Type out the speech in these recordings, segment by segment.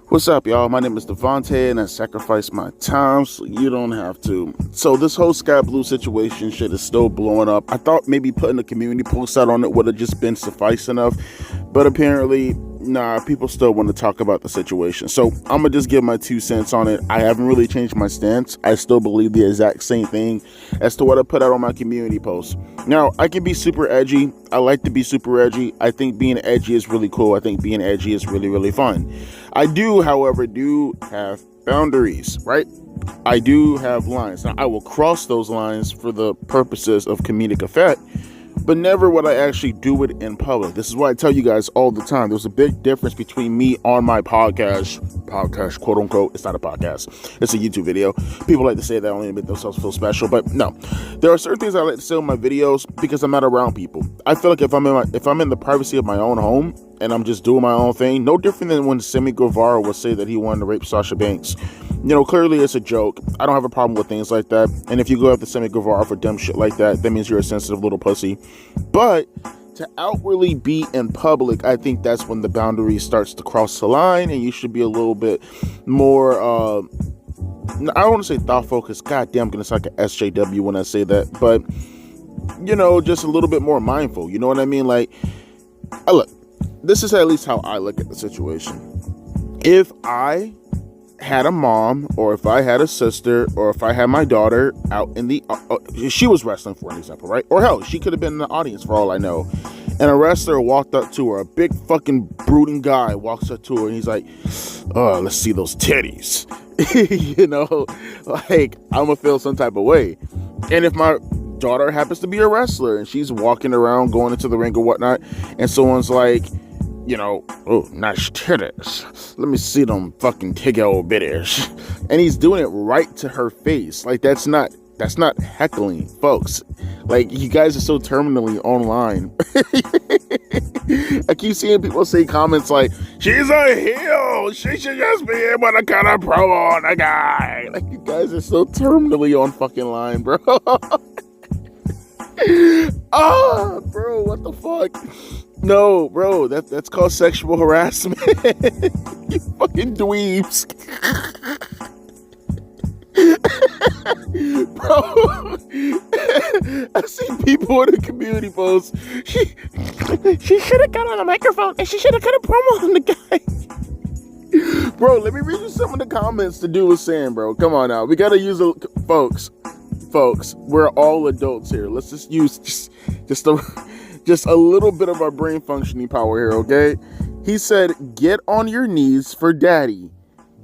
What's up, y'all? My name is Devontae, and I sacrifice my time so you don't have to. So this whole Sky Blue situation shit is still blowing up. I thought maybe putting a community post out on it would have just been suffice enough, but apparently, nah, people still want to talk about the situation. So I'm gonna just give my 2 cents on it. I haven't really changed my stance. I still believe the exact same thing as to what I put out on my community post. Now, I can be super edgy. I like to be super edgy. I think being edgy is really cool. I think being edgy is really, really fun. I do, however, have boundaries, right? I do have lines. Now, I will cross those lines for the purposes of comedic effect, but never would I actually do it in public. This is why I tell you guys all the time. There's a big difference between me on my podcast, quote unquote. It's not a podcast. It's a YouTube video. People like to say that only to make themselves feel special, but no. There are certain things I like to say in my videos because I'm not around people. I feel like if I'm in the privacy of my own home and I'm just doing my own thing, no different than when Semi Guevara would say that he wanted to rape Sasha Banks. Clearly it's a joke. I don't have a problem with things like that. And if you go after Semi Guevara for dumb shit like that, that means you're a sensitive little pussy. But to outwardly be in public, I think that's when the boundary starts to cross the line, and you should be a little bit more, I don't want to say thoughtful, because goddamn, I'm going to sound like an SJW when I say that, but, just a little bit more mindful. You know what I mean? Like, look, this is at least how I look at the situation. If I had a mom, or if I had a sister, or if I had my daughter out in the she was wrestling, for an example, right? Or hell, she could have been in the audience for all I know, and a wrestler walked up to her, a big fucking brooding guy walks up to her, and he's like, oh, let's see those titties. Like, I'm gonna feel some type of way. And if my daughter happens to be a wrestler and she's walking around going into the ring or whatnot, and someone's like, oh, nice titties. Let me see them fucking tiggy old bitties. And he's doing it right to her face. Like, that's not heckling, folks. Like, you guys are so terminally online. I keep seeing people say comments like, she's a heel. She should just be able to cut a promo on a guy. Like, you guys are so terminally on fucking line, bro. Bro, what the fuck? No, bro, that's called sexual harassment. You fucking dweebs. Bro, I see people in the community posts. She should have got on the microphone and she should have cut a promo on the guy. Bro, let me read you some of the comments the dude was saying, bro. Come on now. We gotta use folks, we're all adults here. Let's just use just a little bit of our brain functioning power here, okay? He said, get on your knees for daddy.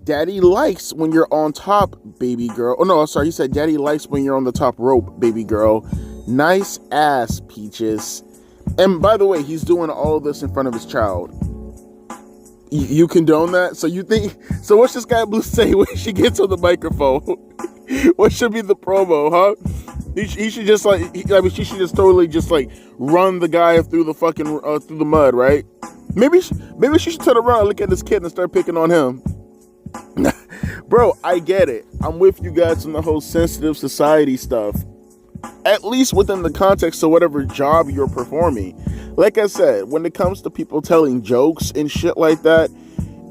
Daddy likes when you're on top, baby girl. Oh, no, sorry. He said, daddy likes when you're on the top rope, baby girl. Nice ass, Peaches. And by the way, he's doing all of this in front of his child. You condone that? So what's this guy Blue say when she gets on the microphone? What should be the promo, huh? He should just she should just totally just like run the guy through the fucking through the mud, right? Maybe she should turn around and look at this kid and start picking on him. Bro, I get it. I'm with you guys on the whole sensitive society stuff. At least within the context of whatever job you're performing. Like I said, when it comes to people telling jokes and shit like that,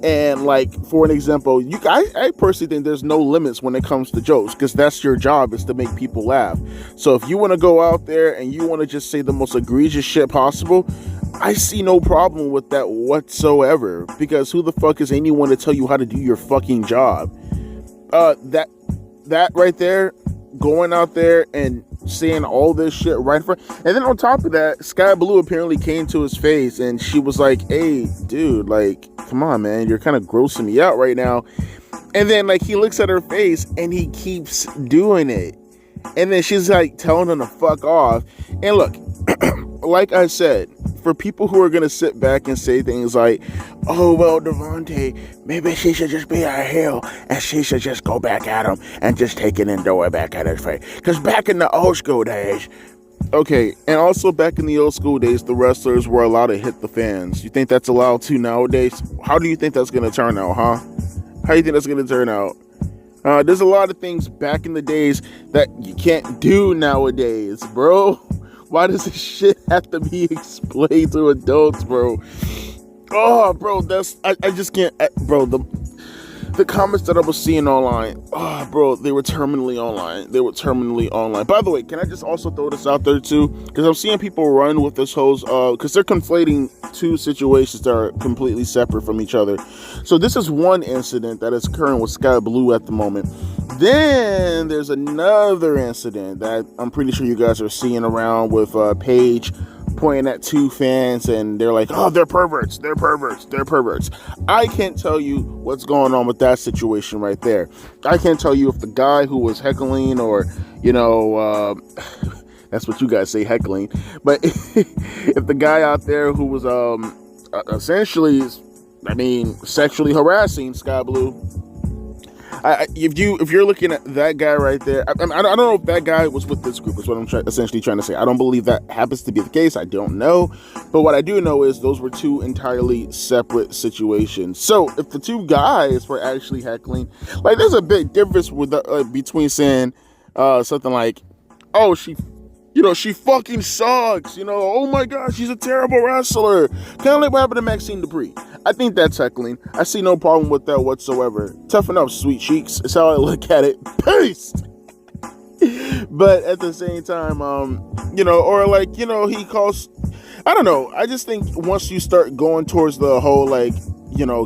and like, for an example, I personally think there's no limits when it comes to jokes, because that's your job, is to make people laugh. So if you want to go out there and you want to just say the most egregious shit possible, I see no problem with that whatsoever, because who the fuck is anyone to tell you how to do your fucking job? That right there, going out there and saying all this shit right in front, and then on top of that, Sky Blue apparently came to his face and she was like, hey dude, like, come on man, you're kind of grossing me out right now. And then like he looks at her face and he keeps doing it, and then she's like telling him to fuck off. And look, like I said, for people who are gonna sit back and say things like, oh well, Devontae, maybe she should just be a heel and she should just go back at him and just take it and throw it back at his face, because back in the old school days, okay, and also back in the old school days, the wrestlers were allowed to hit the fans. You think that's allowed to nowadays? How do you think that's gonna turn out, huh? How do you think that's gonna turn out? There's a lot of things back in the days that you can't do nowadays, bro. Why does this shit have to be explained to adults, bro? Oh, bro, I just can't, bro. the comments that I was seeing online, oh, bro, they were terminally online. By the way, can I just also throw this out there too? Because I'm seeing people run with this whole, because they're conflating two situations that are completely separate from each other. So this is one incident that is occurring with Sky Blue at the moment. Then there's another incident that I'm pretty sure you guys are seeing around with Paige pointing at two fans, and they're like, oh, they're perverts. I can't tell you what's going on with that situation right there. I can't tell you if the guy who was heckling, or, that's what you guys say, heckling, but if the guy out there who was essentially, sexually harassing Sky Blue, if you're looking at that guy right there, I don't know if that guy was with this group, is what I'm essentially trying to say. I don't believe that happens to be the case. I don't know. But what I do know is those were two entirely separate situations. So if the two guys were actually heckling, like, there's a big difference with between saying something like, oh, she fucking sucks, oh my gosh, she's a terrible wrestler. Kind of like what happened to Maxine Dupree. I think that's heckling. I see no problem with that whatsoever. Toughen up, sweet cheeks. It's how I look at it. Peace. But at the same time, or like, he calls, I don't know. I just think once you start going towards the whole, like,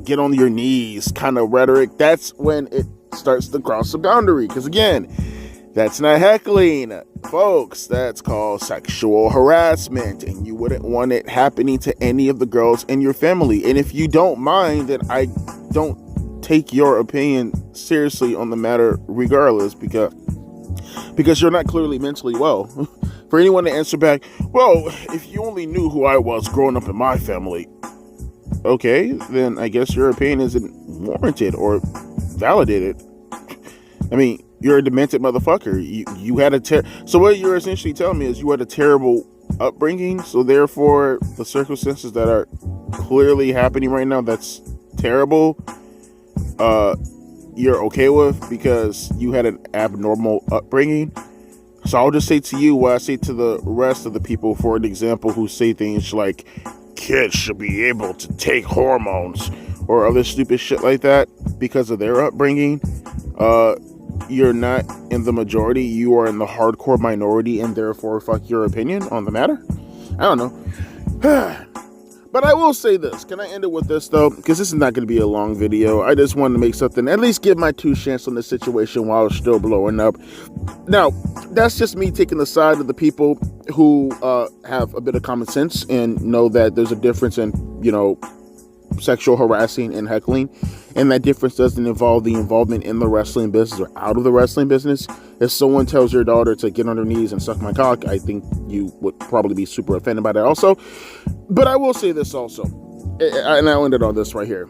get on your knees kind of rhetoric, that's when it starts to cross the boundary. Because again, that's not heckling, folks. That's called sexual harassment, and you wouldn't want it happening to any of the girls in your family. And if you don't mind, then I don't take your opinion seriously on the matter regardless, because you're not clearly mentally well. For anyone to answer back, well, if you only knew who I was growing up in my family, okay, then I guess your opinion isn't warranted or validated. You're a demented motherfucker. You had so what you're essentially telling me is you had a terrible upbringing, so therefore the circumstances that are clearly happening right now that's terrible, you're okay with because you had an abnormal upbringing. So I'll just say to you what I say to the rest of the people, for an example, who say things like kids should be able to take hormones or other stupid shit like that because of their upbringing. You're not in the majority, you are in the hardcore minority, and therefore fuck your opinion on the matter. I don't know. But I will say this. Can I end it with this, though? Because this is not going to be a long video. I just wanted to make something, at least give my 2 cents on the situation while it's still blowing up. Now, that's just me taking the side of the people who have a bit of common sense and know that there's a difference in, sexual harassing and heckling, and that difference doesn't involve the involvement in the wrestling business or out of the wrestling business. If someone tells your daughter to get on her knees and suck my cock, I think you would probably be super offended by that also. But I will say this also, and I'll end it on this right here.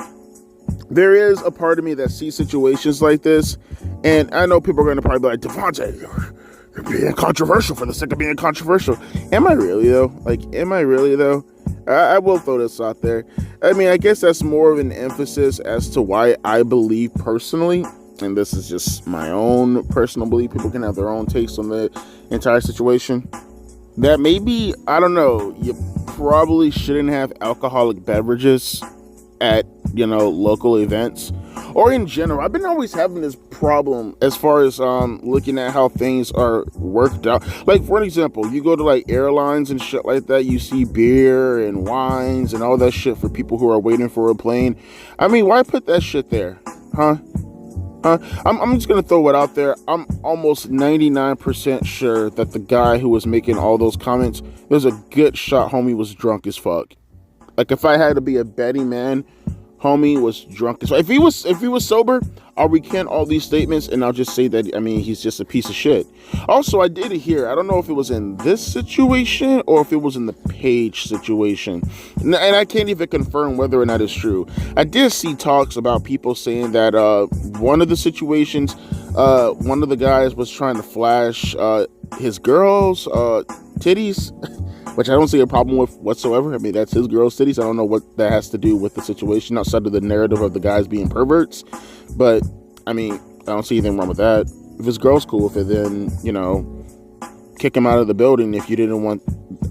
There is a part of me that sees situations like this, and I know people are going to probably be like, Devontae, you're being controversial for the sake of being controversial. Am I really though? I will throw this out there. I guess that's more of an emphasis as to why I believe personally, and this is just my own personal belief, people can have their own takes on the entire situation, that maybe, I don't know, you probably shouldn't have alcoholic beverages at, local events. Or in general, I've been always having this problem as far as looking at how things are worked out. Like, for an example, you go to like airlines and shit like that, you see beer and wines and all that shit for people who are waiting for a plane. Why put that shit there? Huh? I'm just gonna throw it out there. I'm almost 99% sure that the guy who was making all those comments, there's a good shot homie was drunk as fuck. Like, if I had to be a betting man, homie was drunk as fuck. If he was sober, I'll recant all these statements and I'll just say that, he's just a piece of shit. Also, I did hear, I don't know if it was in this situation or if it was in the Paige situation, and I can't even confirm whether or not it's true. I did see talks about people saying that one of the situations, one of the guys was trying to flash his girl's titties, which I don't see a problem with whatsoever. That's his girl's titties. I don't know what that has to do with the situation outside of the narrative of the guys being perverts. But, I don't see anything wrong with that. If his girl's cool with it, then, kick him out of the building if you didn't want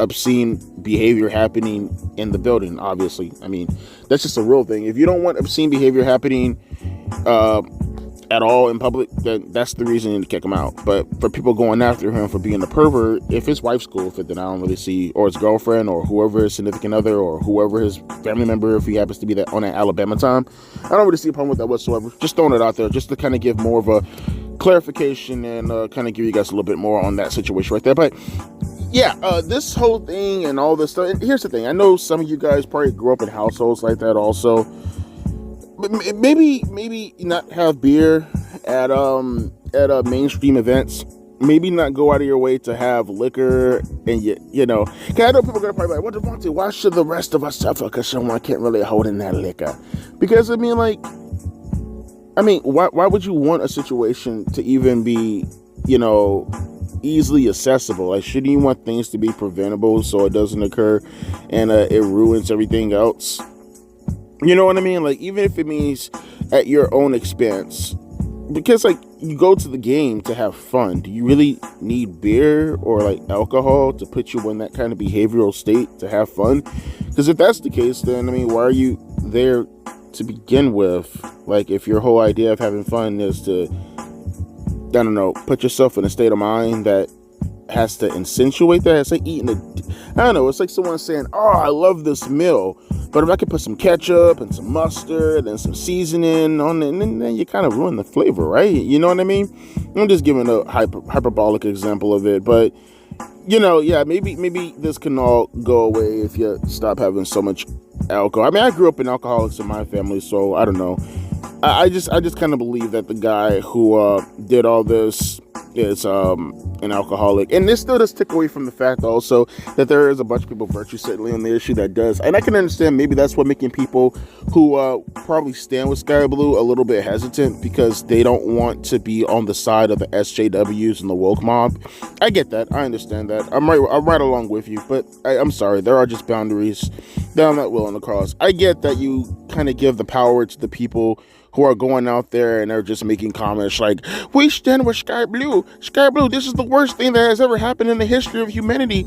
obscene behavior happening in the building, obviously. That's just a real thing. If you don't want obscene behavior happening at all in public, then that's the reason to kick him out. But for people going after him for being a pervert, if his wife's cool with it, then I don't really see, or his girlfriend, or whoever his significant other, or whoever his family member, if he happens to be that on that Alabama time, I don't really see a problem with that whatsoever. Just throwing it out there, just to kind of give more of a clarification and kind of give you guys a little bit more on that situation right there. But yeah, this whole thing and all this stuff. And here's the thing: I know some of you guys probably grew up in households like that also. Maybe not have beer at mainstream events. Maybe not go out of your way to have liquor, and you know, cause I know people are gonna probably be like, "What Devontae? Why should the rest of us suffer? Cause someone can't really hold in that liquor." Because why would you want a situation to even be, you know, easily accessible? Like, shouldn't you want things to be preventable so it doesn't occur and it ruins everything else? You know what I mean? Like, even if it means at your own expense, because like you go to the game to have fun. Do you really need beer or like alcohol to put you in that kind of behavioral state to have fun? Because if that's the case, then why are you there to begin with? Like, if your whole idea of having fun is to, I don't know, put yourself in a state of mind that has to accentuate that. It's like eating I don't know, it's like someone saying, "Oh, I love this meal, but if I could put some ketchup and some mustard and some seasoning on it," and then you kind of ruin the flavor, right? You know what I mean? I'm just giving a hyperbolic example of it, but you know, yeah, maybe this can all go away if you stop having so much alcohol. I grew up in alcoholics in my family, so I don't know. I just kind of believe that the guy who did all this is an alcoholic, and this still does take away from the fact also that there is a bunch of people virtue signaling on the issue that does, and I can understand maybe that's what making people who probably stand with Sky Blue a little bit hesitant, because they don't want to be on the side of the SJWs and the woke mob. I get that, I understand that. I'm right along with you, but I'm sorry, there are just boundaries that I'm not willing to cross. I get that you kind of give the power to the people who are going out there and they're just making comments like, "We stand with Sky Blue. Sky Blue, this is the worst thing that has ever happened in the history of humanity."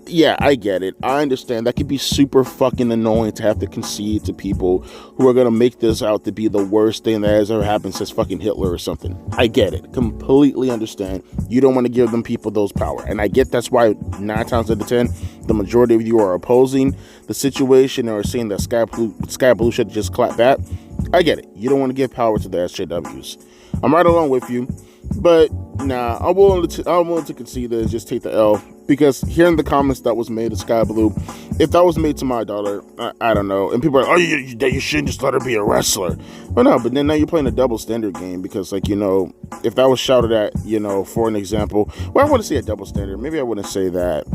Yeah, I get it. I understand. That could be super fucking annoying to have to concede to people who are going to make this out to be the worst thing that has ever happened since fucking Hitler or something. I get it. Completely understand. You don't want to give them people those power. And I get that's why 9 times out of 10, the majority of you are opposing the situation or saying that Sky Blue should just clap back. I get it. You don't want to give power to the SJWs. I'm right along with you. But nah, I'm willing to concede that and just take the L, because hearing the comments that was made to Sky Blue, if that was made to my daughter, I don't know. And people are like, "Oh, you shouldn't just let her be a wrestler." Well, no, but then now you're playing a double standard game, because like, you know, if that was shouted at, you know, for an example, well, I wouldn't say a double standard. Maybe I wouldn't say that.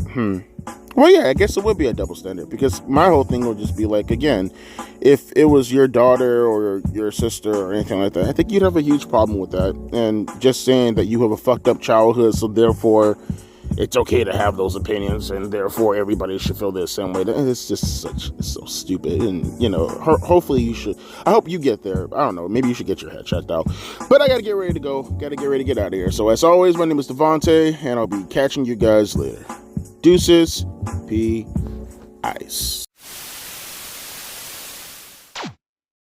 Well, yeah, I guess it would be a double standard, because my whole thing would just be like, again, if it was your daughter or your sister or anything like that, I think you'd have a huge problem with that. And just saying that you have a fucked up childhood, so therefore it's okay to have those opinions, and therefore everybody should feel the same way. It's just it's so stupid. And, you know, hopefully you should, I hope you get there. I don't know, maybe you should get your head checked out. But I gotta get ready to go. Gotta get ready to get out of here. So as always, my name is Devontae, and I'll be catching you guys later. Deuces, P. Ice.